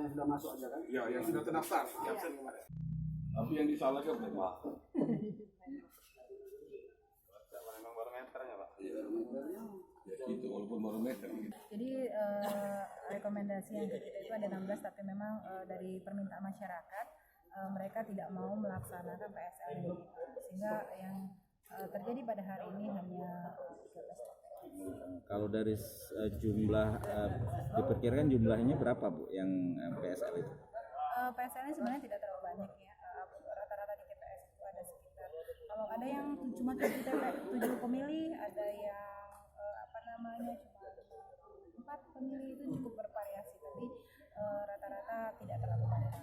yang sudah masuk aja kan? Iya, yang sudah terdaftar, yang absen kemarin. Tapi yang disalahkan memang. Memang barometernya, Pak. Iya, itu walaupun barometer. Jadi rekomendasi yang kita itu ada 16, tapi memang dari permintaan masyarakat mereka tidak mau melaksanakan PSL ini, sehingga yang terjadi pada hari ini hanya 13. Kalau dari jumlah diperkirakan jumlahnya berapa Bu yang PSL itu? PSL ini sebenarnya tidak terlalu banyak ya. Rata-rata di TPS itu ada sekitar, kalau ada yang cuma 7 pemilih, ada yang cuma 4 pemilih, itu cukup bervariasi, tapi rata-rata tidak terlalu banyak.